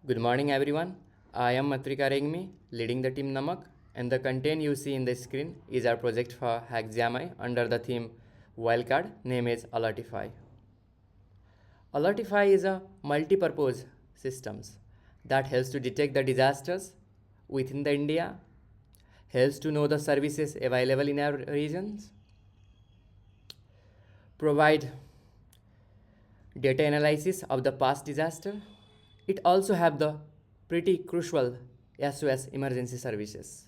Good morning, everyone. I am Matrika Regmi, leading the team Namak, and the content you see in the screen is our project for HackJamI under the theme Wildcard, name is Alertify. Alertify is a multi-purpose systems that helps to detect the disasters within the India, helps to know the services available in our regions, provide data analysis of the past disaster. It also have the pretty crucial SOS emergency services.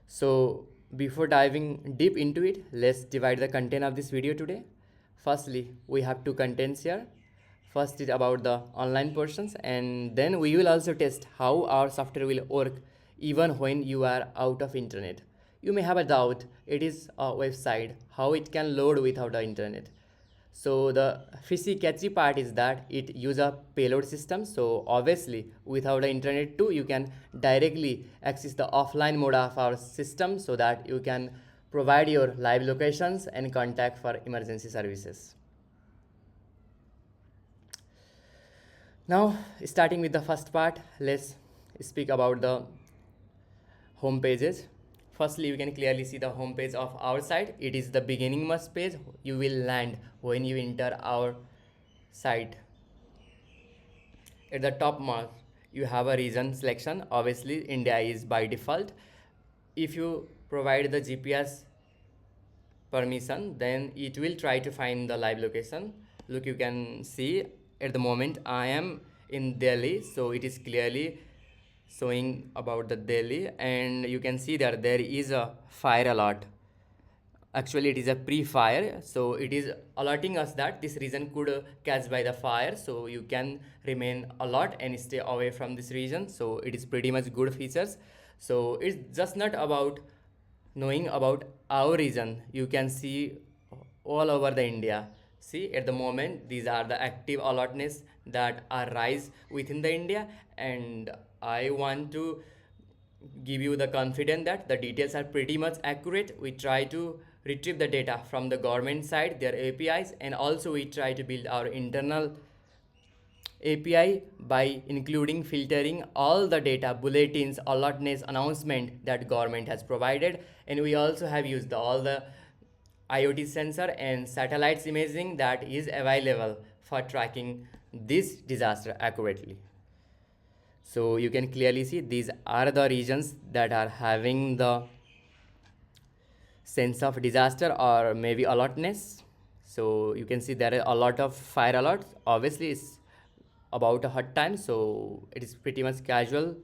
So before diving deep into it, let's divide the content of this video today. Firstly, we have two contents here. First is about the online portions, and then we will also test how our software will work even when you are out of internet. You may have a doubt, it is a website, how it can load without the internet. So the fishy catchy part is that it use a payload system. So obviously without the internet too, you can directly access the offline mode of our system so that you can provide your live locations and contact for emergency services. Now starting with the first part, let's speak about the home pages. Firstly, you can clearly see the home page of our site. It is the beginning must page. You will land when you enter our site. At the top mark, you have a region selection. Obviously, India is by default. If you provide the GPS permission, then it will try to find the live location. Look, you can see at the moment I am in Delhi, so it is clearly showing about the Delhi, and you can see that there is a fire alert. Actually, it is a pre-fire, so it is alerting us that this region could catch by the fire, so you can remain alert and stay away from this region. So it is pretty much good features. So it's just not about knowing about our region. You can see all over the India. See, at the moment these are the active alertness that are rise within the India, and I want to give you the confidence that the details are pretty much accurate. We try to retrieve the data from the government side, their APIs, and also we try to build our internal API by including filtering all the data, bulletins, alertness, announcement that government has provided. And we also have used all the IoT sensor and satellites imaging that is available for tracking this disaster accurately. So you can clearly see these are the regions that are having the sense of disaster or maybe alertness. So you can see there are a lot of fire alerts. Obviously it's about a hot time, so it is pretty much casual.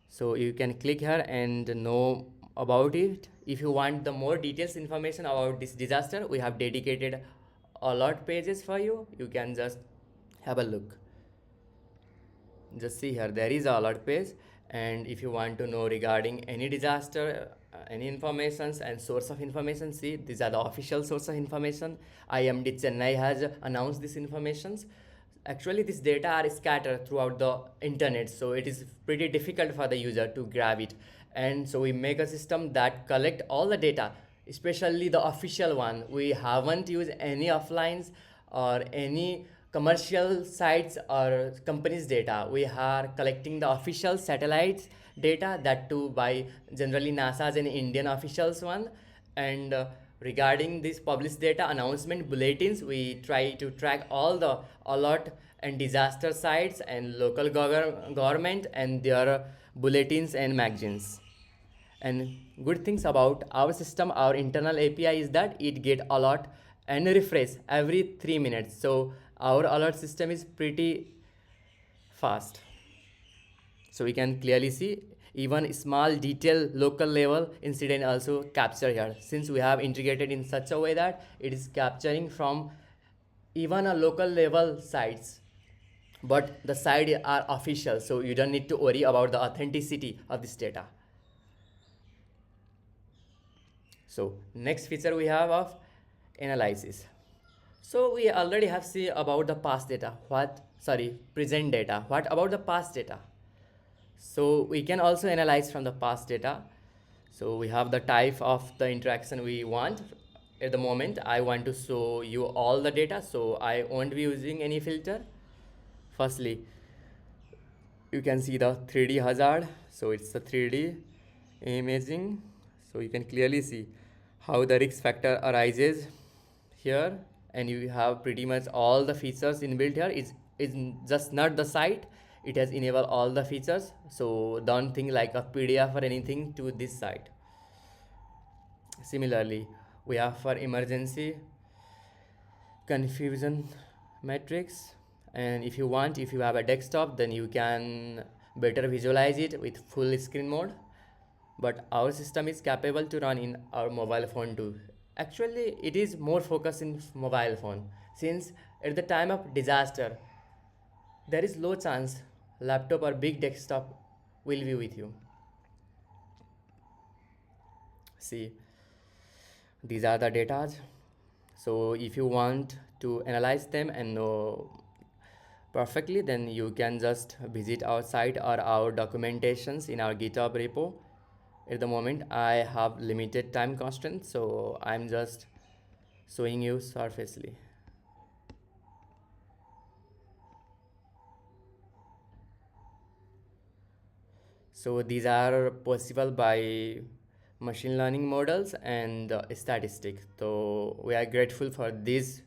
So you can click here and know about it. If you want the more details information about this disaster, we have dedicated alert pages for you. You can just have a look. Just see here, there is a alert page, and if you want to know regarding any disaster, any informations and source of information, see these are the official source of information. IMD Chennai has announced these informations. Actually this data are scattered throughout the internet, so it is pretty difficult for the user to grab it, and so we make a system that collect all the data, especially the official one. We haven't used any offlines or any commercial sites or companies data. We are collecting the official satellites data, that too by generally NASA's and Indian officials one. And regarding this published data announcement bulletins, we try to track all the alert and disaster sites and local government and their bulletins and magazines. And good things about our system, our internal API, is that it get alert and refresh every 3 minutes. So our alert system is pretty fast. So we can clearly see even small detail local level incident also captured here, since we have integrated in such a way that it is capturing from even a local level sites, but the site are official, so you don't need to worry about the authenticity of this data. So next feature we have of analysis. So we already have seen about the past data. Present data. What about the past data? So we can also analyze from the past data. So we have the type of the interaction we want. At the moment, I want to show you all the data, so I won't be using any filter. Firstly, you can see the 3D hazard. So it's the 3D imaging. So you can clearly see how the risk factor arises here, and you have pretty much all the features inbuilt here. It's just not the site. It has enabled all the features. So don't think like a PDF or anything to this site. Similarly, we have for emergency confusion matrix, and if you want, if you have a desktop, then you can better visualize it with full screen mode, but our system is capable to run in our mobile phone too. Actually, it is more focused in mobile phone, since at the time of disaster there is low chance laptop or big desktop will be with you. See, these are the data. So if you want to analyze them and know perfectly, then you can just visit our site or our documentations in our GitHub repo. At the moment, I have limited time constraint, so I'm just showing you surfacely. So these are possible by machine learning models and statistics. So we are grateful for these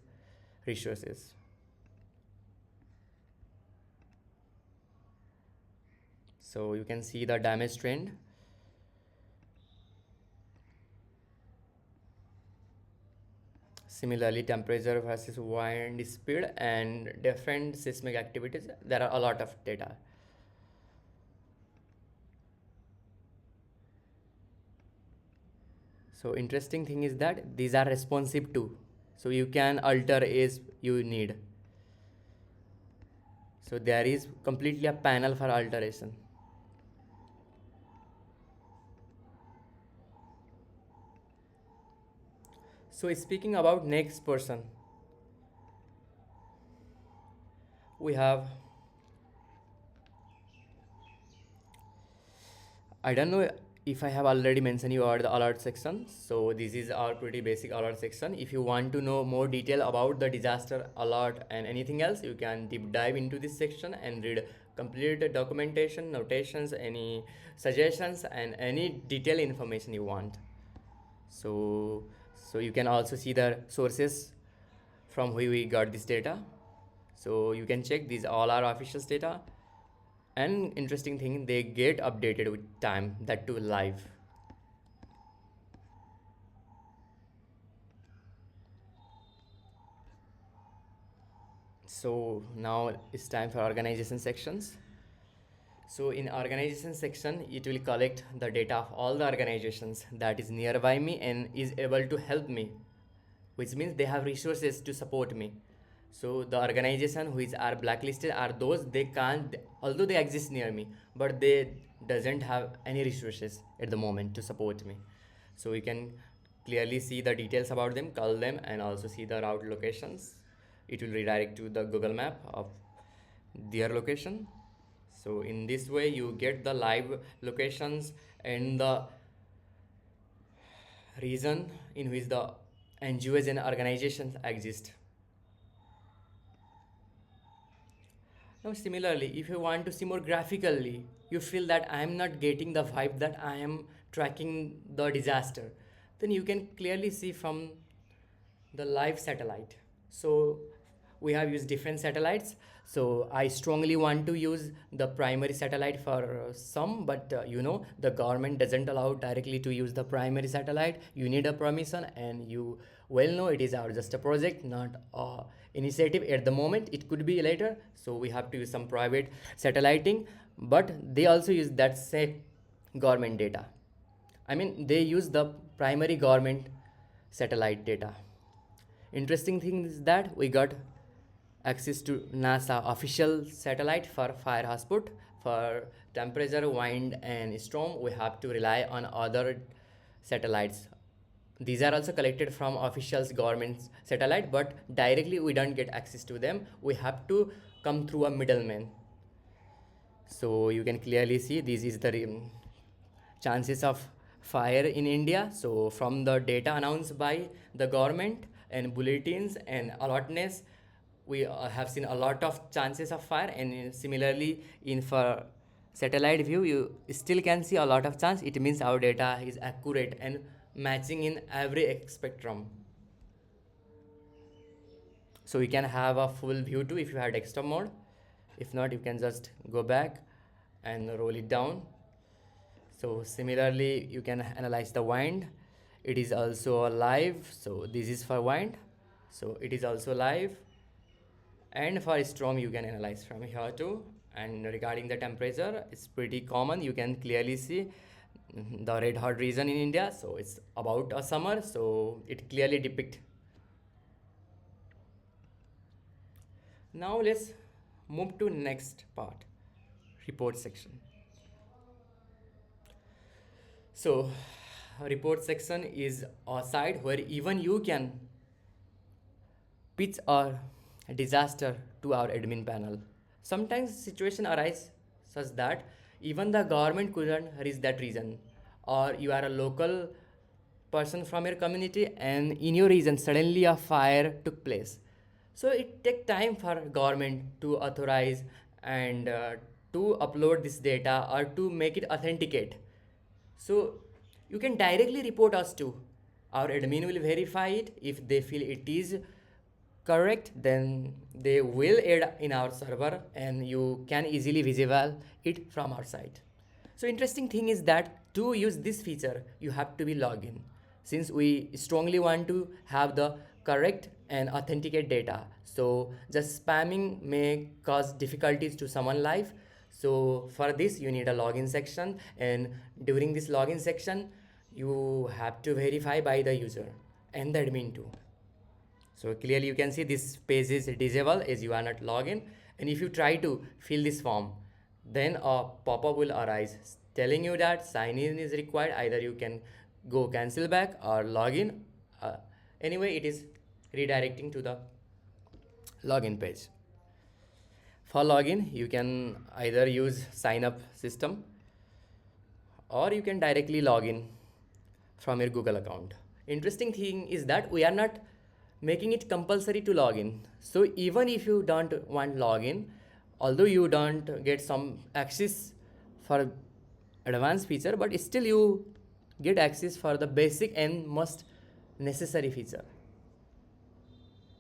resources. So you can see the damage trend. Similarly, temperature versus wind speed and different seismic activities. There are a lot of data. So interesting thing is that these are responsive too. So you can alter as you need. So there is completely a panel for alteration. So speaking about next person, we have, I don't know if I have already mentioned you about the alert section. So this is our pretty basic alert section. If you want to know more detail about the disaster alert and anything else, you can deep dive into this section and read complete documentation, notations, any suggestions, and any detailed information you want. So so you can also see the sources from where we got this data. So you can check these all are official data, and interesting thing, they get updated with time, that too live. So now it's time for organization sections. So in organization section, it will collect the data of all the organizations that is nearby me and is able to help me, which means they have resources to support me. So the organization which are blacklisted are those they can't, although they exist near me, but they doesn't have any resources at the moment to support me. So you can clearly see the details about them, call them, and also see the route locations. It will redirect to the Google map of their location. So in this way you get the live locations and the region in which the NGOs and organizations exist. Now, similarly, if you want to see more graphically, you feel that I am not getting the vibe that I am tracking the disaster, then you can clearly see from the live satellite. So we have used different satellites. So I strongly want to use the primary satellite for some, but the government doesn't allow directly to use the primary satellite. You need a permission, and you well know it is our just a project, not a initiative at the moment. It could be later. So we have to use some private satelliting, but they also use that same government data. I mean, they use the primary government satellite data. Interesting thing is that we got access to NASA official satellite for fire hotspot. For temperature, wind, and storm, we have to rely on other satellites. These are also collected from officials government's satellite, but directly we don't get access to them. We have to come through a middleman. So you can clearly see this is the chances of fire in India. So from the data announced by the government and bulletins and alertness, we have seen a lot of chances of fire, and similarly in for satellite view you still can see a lot of chance. It means our data is accurate and matching in every spectrum. So you can have a full view too if you have desktop mode. If not, you can just go back and roll it down. So similarly you can analyze the wind. It is also live, so this is for wind, so it is also live. And for storm you can analyze from here too. And regarding the temperature, it's pretty common. You can clearly see the red hot region in India, so it's about a summer, so it clearly depict. Now let's move to next part, report section. So report section is a site where even you can pitch a disaster to our admin panel. Sometimes situation arise such that even the government couldn't reach that region, or you are a local person from your community and in your region suddenly a fire took place. So it take time for government to authorize and to upload this data or to make it authenticate. So you can directly report us to. Our admin will verify it. If they feel it is correct, then they will add in our server and you can easily visible it from our site. So interesting thing is that to use this feature, you have to be logged in. Since we strongly want to have the correct and authenticate data, so just spamming may cause difficulties to someone life. So for this you need a login section, and during this login section you have to verify by the user and the admin too. So clearly you can see this page is disabled as you are not logged in, and if you try to fill this form, then a pop-up will arise telling you that sign in is required. Either you can go cancel back or log in. Anyway, it is redirecting to the login page. For login, you can either use sign up system or you can directly log in from your Google account. Interesting thing is that we are not making it compulsory to log in. So even if you don't want login, although you don't get some access for advanced feature, but still you get access for the basic and most necessary feature.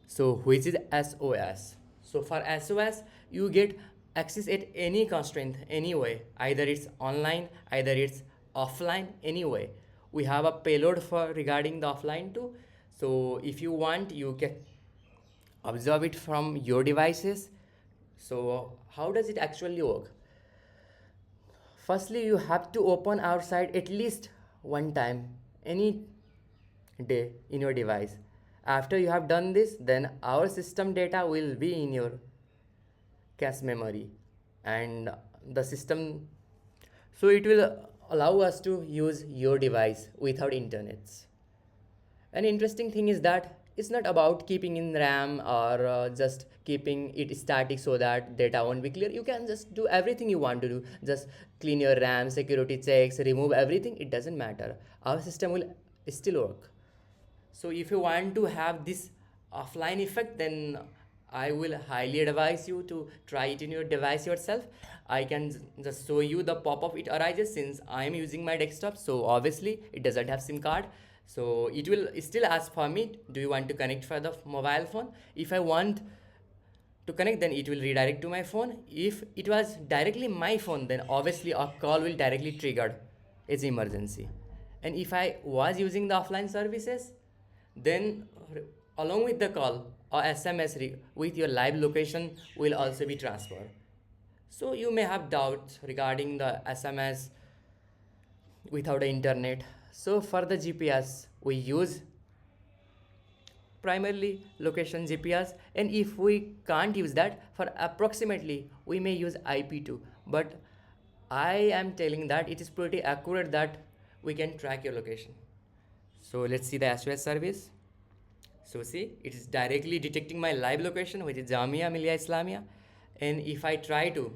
So which is SOS. So for SOS you get access at any constraint anyway, either it's online, either it's offline, anyway. We have a payload for regarding the offline too. So if you want you can observe it from your devices. So how does it actually work? Firstly you have to open our site at least one time any day in your device. After you have done this, then our system data will be in your cache memory and the system, so it will allow us to use your device without internets. An interesting thing is that it's not about keeping in RAM or just keeping it static so that data won't be clear. You can just do everything you want to do. Just clean your RAM, security checks, remove everything. It doesn't matter. Our system will still work. So if you want to have this offline effect, then I will highly advise you to try it in your device yourself. I can just show you the pop-up it arises since I am using my desktop. So obviously it doesn't have SIM card. So it will still ask for me, do you want to connect for the mobile phone? If I want to connect, then it will redirect to my phone. If it was directly my phone, then obviously a call will directly trigger as emergency. And if I was using the offline services, then along with the call or SMS with your live location will also be transferred. So you may have doubts regarding the SMS without the internet. So for the GPS we use primarily location GPS, and if we can't use that, for approximately we may use IP2, but I am telling that it is pretty accurate that we can track your location. So let's see the SOS service. So see, it is directly detecting my live location, which is Jamia Millia Islamia. And if I try to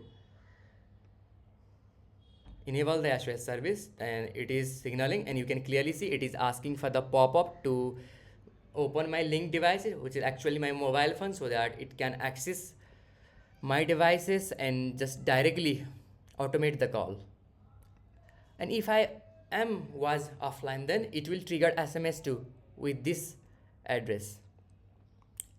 enable the SOS service, then it is signaling, and you can clearly see it is asking for the pop-up to open my link devices, which is actually my mobile phone, so that it can access my devices and just directly automate the call. And if I am was offline, then it will trigger SMS too with this address.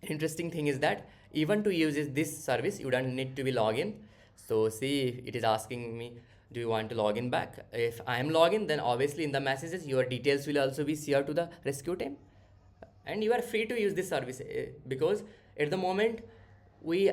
Interesting thing is that even to use this service you don't need to be login. So see, it is asking me, do you want to log in back? If I am login, then obviously in the messages your details will also be shared to the rescue team, and you are free to use this service, because at the moment we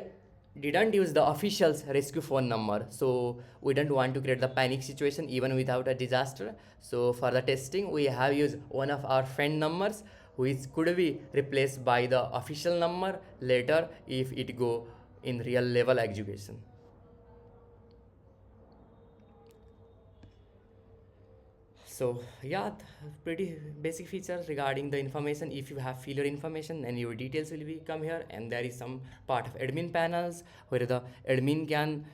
didn't use the official's rescue phone number, so we don't want to create the panic situation even without a disaster. So for the testing we have used one of our friend numbers, which could be replaced by the official number later if it go in real level execution. So yeah, pretty basic features regarding the information. If you have failure information, then your details will be come here, and there is some part of admin panels where the admin can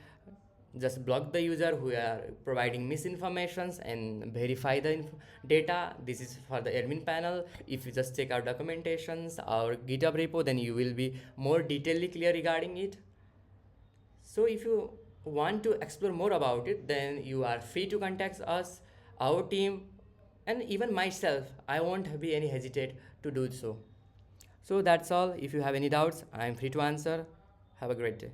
just block the user who are providing misinformations and verify the data. This is for the admin panel. If you just check out documentations or GitHub repo, then you will be more detailedly clear regarding it. So if you want to explore more about it, then you are free to contact us, our team, and even myself. I won't be any hesitate to do so. So that's all. If you have any doubts, I am free to answer. Have a great day.